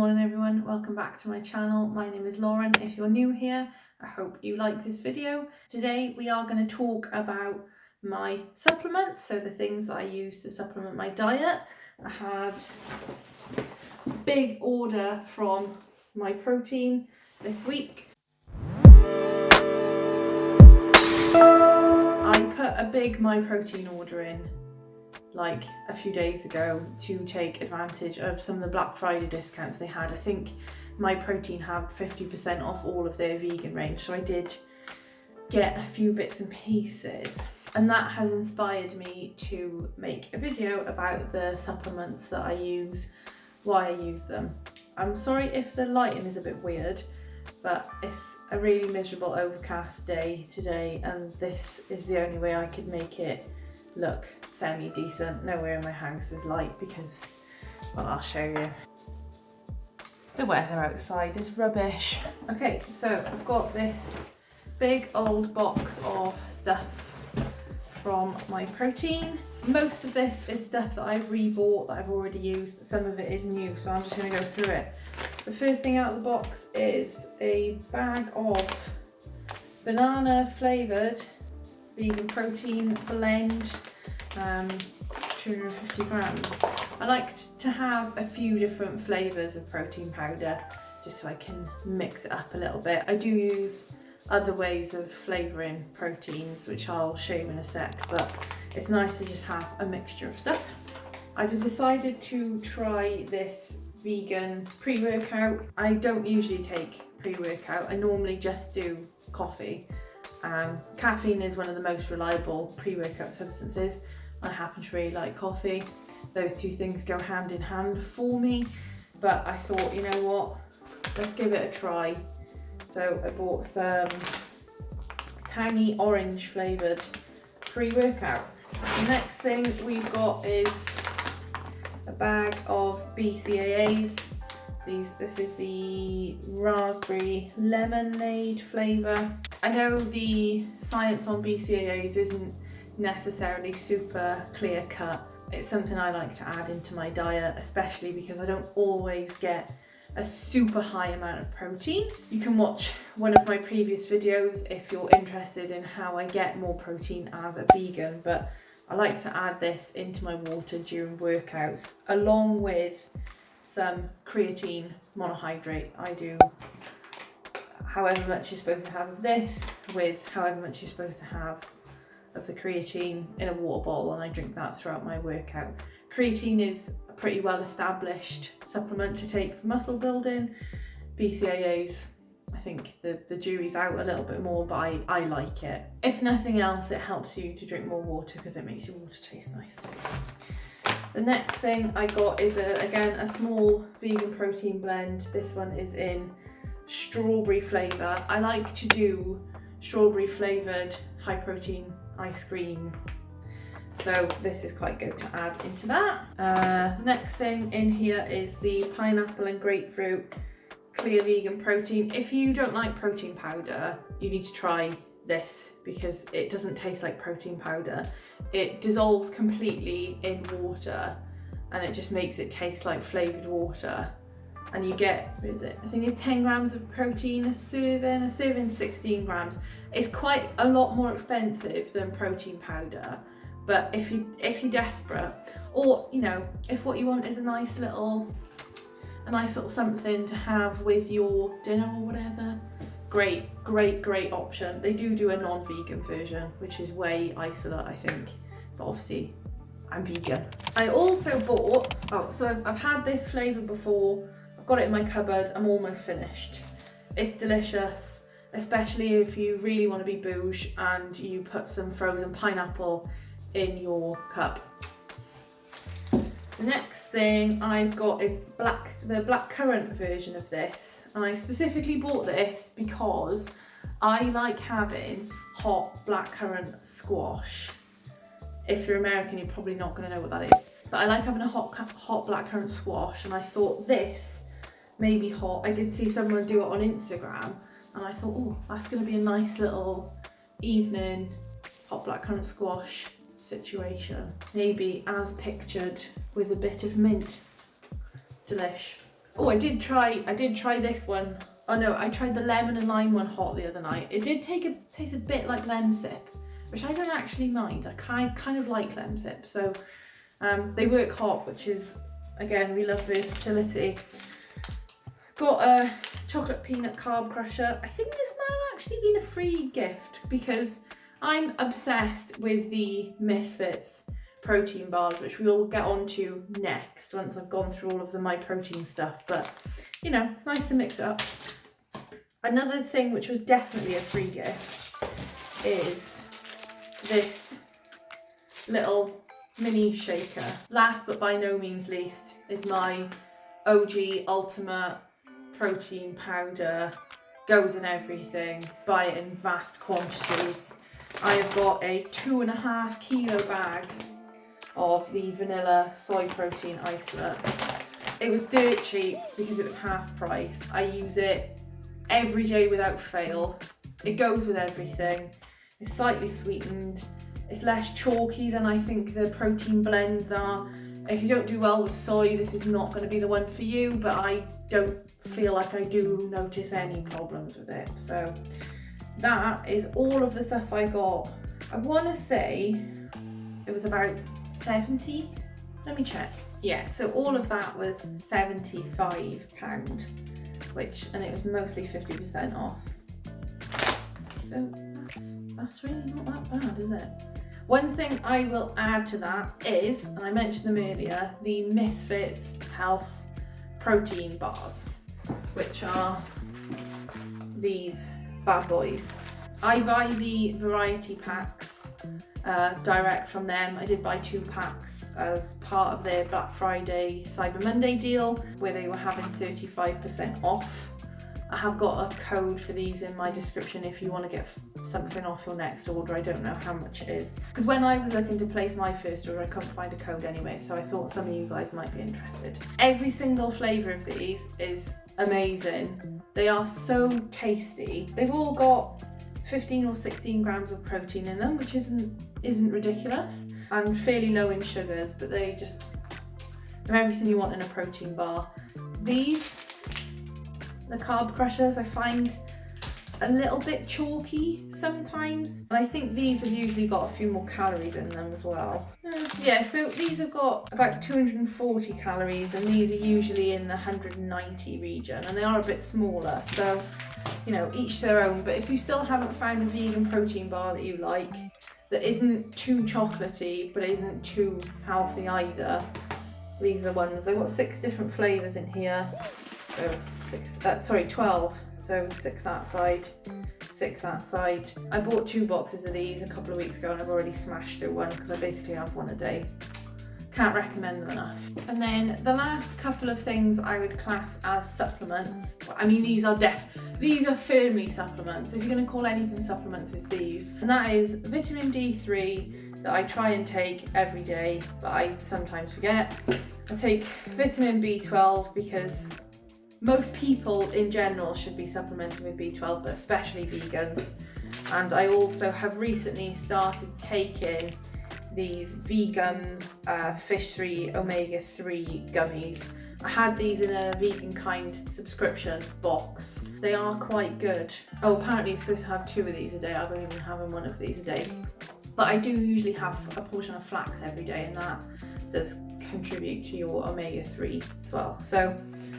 morning everyone, welcome back to my channel. My name is Lauren. If you're new here, I hope you like this video. Today we are going to talk about my supplements, so the things that I use to supplement my diet. I had a big order from My Protein this week. I put a big My Protein order in like a few days ago to take advantage of some of the Black Friday discounts they had. I think My Protein had 50% off all of their vegan range, so I did get a few bits and pieces, and that has inspired me to make a video about the supplements that I use, why I use them. I'm sorry if the lighting is a bit weird, but it's a really miserable overcast day today, and this is the only way I could make it look semi-decent. Nowhere in my house is light because, well, I'll show you. The weather outside is rubbish. Okay, so I've got this big old box of stuff from My Protein. Most of this is stuff that I've rebought that I've already used, but some of it is new, so I'm just going to go through it. The first thing out of the box is a bag of banana flavoured vegan protein blend, 250 grams. I like to have a few different flavours of protein powder just so I can mix it up a little bit. I do use other ways of flavouring proteins, which I'll show you in a sec, but it's nice to just have a mixture of stuff. I decided to try this vegan pre-workout. I don't usually take pre-workout, I normally just do coffee. Caffeine is one of the most reliable pre-workout substances. I happen to really like coffee. Those two things go hand in hand for me, but I thought, you know what, let's give it a try. So I bought some tangy orange flavoured pre-workout. The next thing we've got is a bag of BCAAs. This is the raspberry lemonade flavour. I know the science on BCAAs isn't necessarily super clear cut. It's something I like to add into my diet, especially because I don't always get a super high amount of protein. You can watch one of my previous videos if you're interested in how I get more protein as a vegan, but I like to add this into my water during workouts, along with some creatine monohydrate. I do however much you're supposed to have of this with however much you're supposed to have of the creatine in a water bottle, and I drink that throughout my workout. Creatine is a pretty well established supplement to take for muscle building. BCAAs, I think the jury's out a little bit more, but I like it. If nothing else, it helps you to drink more water because it makes your water taste nice. The next thing I got is again a small vegan protein blend. This one is in strawberry flavour. I like to do strawberry flavoured high protein ice cream, so this is quite good to add into that. Next thing in here is the pineapple and grapefruit clear vegan protein. If you don't like protein powder, you need to try this because it doesn't taste like protein powder. It dissolves completely in water and it just makes it taste like flavoured water. And you get, what is it? I think it's 10 grams of protein a serving 16 grams. It's quite a lot more expensive than protein powder, but if you're desperate, or you know, if what you want is a nice little something to have with your dinner or whatever, great option. They do a non-vegan version, which is whey isolate, I think, but obviously I'm vegan. I also bought, so I've had this flavour before, I've got it in my cupboard, I'm almost finished. It's delicious, especially if you really want to be bouge and you put some frozen pineapple in your cup. The next thing I've got is the blackcurrant version of this, and I specifically bought this because I like having hot blackcurrant squash. If you're American, you're probably not going to know what that is, but I like having a hot blackcurrant squash, and I thought this may be hot. I did see someone do it on Instagram, and I thought, oh, that's going to be a nice little evening hot blackcurrant squash situation. Maybe as pictured with a bit of mint. Delish. Oh, I did try this one. Oh no, I tried the lemon and lime one hot the other night. It did taste a bit like Lemsip, which I don't actually mind. I kind of like Lemsip, so they work hot, which is, again, we love versatility. Got a chocolate peanut carb crusher. I think this might have actually been a free gift because I'm obsessed with the Misfits protein bars, which we'll get onto next once I've gone through all of the My Protein stuff, but you know, it's nice to mix it up. Another thing which was definitely a free gift is this little mini shaker. Last but by no means least is my OG ultimate protein powder. Goes in everything, buy it in vast quantities. I have got a 2.5 kilo bag of the vanilla soy protein isolate. It was dirt cheap because it was half price. I use it every day without fail. It goes with everything. It's slightly sweetened. It's less chalky than I think the protein blends are. If you don't do well with soy, this is not going to be the one for you, but I don't feel like I do notice any problems with it. So that is all of the stuff I got. I want to say it was about 70. Let me check. Yeah, so all of that was £75, and it was mostly 50% off. So that's really not that bad, is it? One thing I will add to that is, and I mentioned them earlier, the Misfits Health protein bars, which are these bad boys. I buy the variety packs direct from them. I did buy 2 packs as part of their Black Friday Cyber Monday deal where they were having 35% off. I have got a code for these in my description if you want to get something off your next order. I don't know how much it is. Because when I was looking to place my first order, I couldn't find a code anyway, so I thought some of you guys might be interested. Every single flavour of these is amazing. They are so tasty. They've all got 15 or 16 grams of protein in them, which isn't ridiculous, and fairly low in sugars, but they're everything you want in a protein bar. The carb crushers, I find a little bit chalky sometimes, and I think these have usually got a few more calories in them as well. Yeah, so these have got about 240 calories, and these are usually in the 190 region, and they are a bit smaller, so you know, each their own. But if you still haven't found a vegan protein bar that you like, that isn't too chocolatey but isn't too healthy either, these are the ones. They've got 6 different flavours in here. So 12, so 6 that side, 6 that side. I bought 2 boxes of these a couple of weeks ago and I've already smashed through one because I basically have one a day. Can't recommend them enough. And then the last couple of things I would class as supplements. I mean, these are firmly supplements. If you're going to call anything supplements, it's these. And that is vitamin D3 that I try and take every day, but I sometimes forget. I take vitamin B12 because most people in general should be supplementing with B12, but especially vegans. And I also have recently started taking these vegans fish-free omega-3 gummies. I had these in a Vegan Kind subscription box. They are quite good. Oh, apparently you're supposed to have 2 of these a day. I've only been having 1 of these a day. But I do usually have a portion of flax every day, and that does contribute to your omega-3 as well. So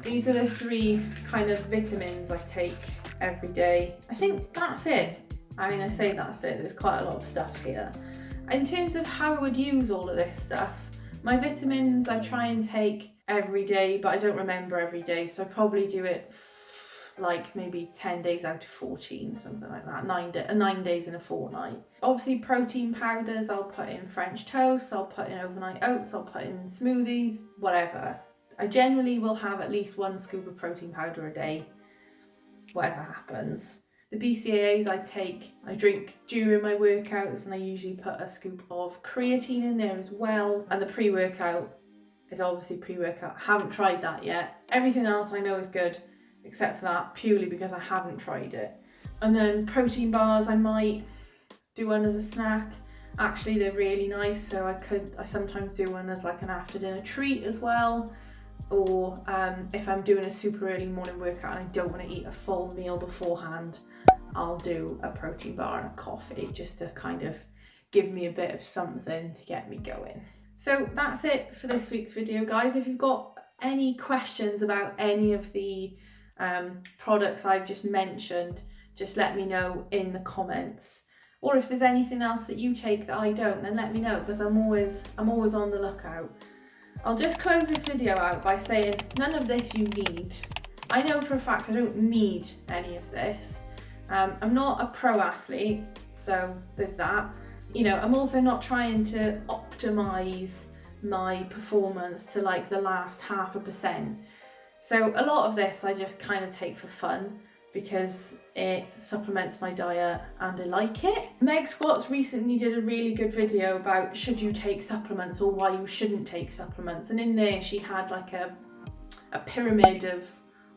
these are the 3 kind of vitamins I take every day. I think that's it. I mean, I say that's it. There's quite a lot of stuff here. In terms of how I would use all of this stuff, my vitamins I try and take every day, but I don't remember every day, so I probably do it like maybe 10 days out of 14, something like that, 9 days in a fortnight. Obviously protein powders, I'll put in French toast, I'll put in overnight oats, I'll put in smoothies, whatever. I generally will have at least 1 scoop of protein powder a day, whatever happens. The BCAAs I drink during my workouts, and I usually put a scoop of creatine in there as well. And the pre-workout is obviously pre-workout. I haven't tried that yet. Everything else I know is good, except for that, purely because I haven't tried it. And then protein bars, I might do one as a snack. Actually, they're really nice, so I sometimes do one as like an after dinner treat as well. or if I'm doing a super early morning workout and I don't want to eat a full meal beforehand, I'll do a protein bar and a coffee just to kind of give me a bit of something to get me going. So that's it for this week's video, guys. If you've got any questions about any of the products I've just mentioned, just let me know in the comments. Or if there's anything else that you take that I don't, then let me know, because I'm always on the lookout. I'll just close this video out by saying none of this you need. I know for a fact I don't need any of this. I'm not a pro athlete, so there's that. You know, I'm also not trying to optimize my performance to like the last 0.5%. So a lot of this I just kind of take for fun because it supplements my diet and I like it. Meg Squats recently did a really good video about should you take supplements or why you shouldn't take supplements. And in there she had like a pyramid of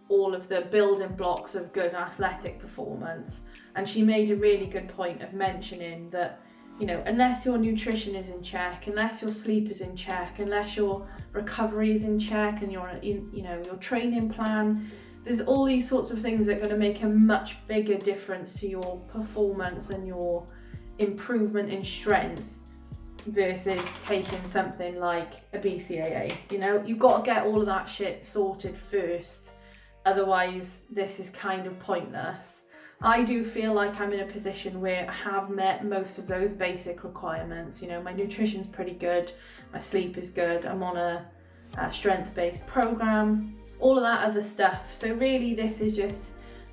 all of the building blocks of good athletic performance. And she made a really good point of mentioning that, you know, unless your nutrition is in check, unless your sleep is in check, unless your recovery is in check and your training plan, there's all these sorts of things that are going to make a much bigger difference to your performance and your improvement in strength versus taking something like a BCAA. You know, you've got to get all of that shit sorted first. Otherwise, this is kind of pointless. I do feel like I'm in a position where I have met most of those basic requirements. You know, my nutrition's pretty good, my sleep is good, I'm on a strength-based program, all of that other stuff. So really this is just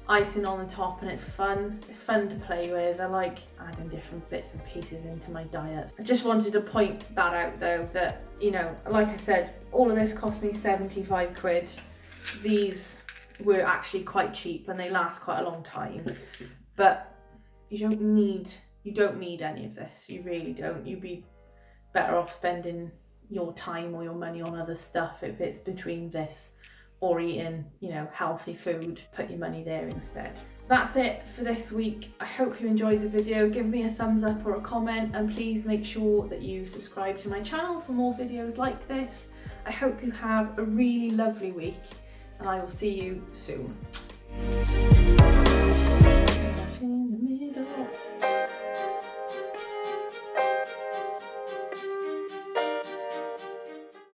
icing on the top, and it's fun to play with. I like adding different bits and pieces into my diet. I just wanted to point that out though, that, you know, like I said, all of this cost me 75 quid. These were actually quite cheap and they last quite a long time, but you don't need any of this. You really don't. You'd be better off spending your time or your money on other stuff if it's between this or eating, you know, healthy food. Put your money there instead. That's it for this week. I hope you enjoyed the video. Give me a thumbs up or a comment, and please make sure that you subscribe to my channel for more videos like this. I hope you have a really lovely week, and I will see you soon. In the middle.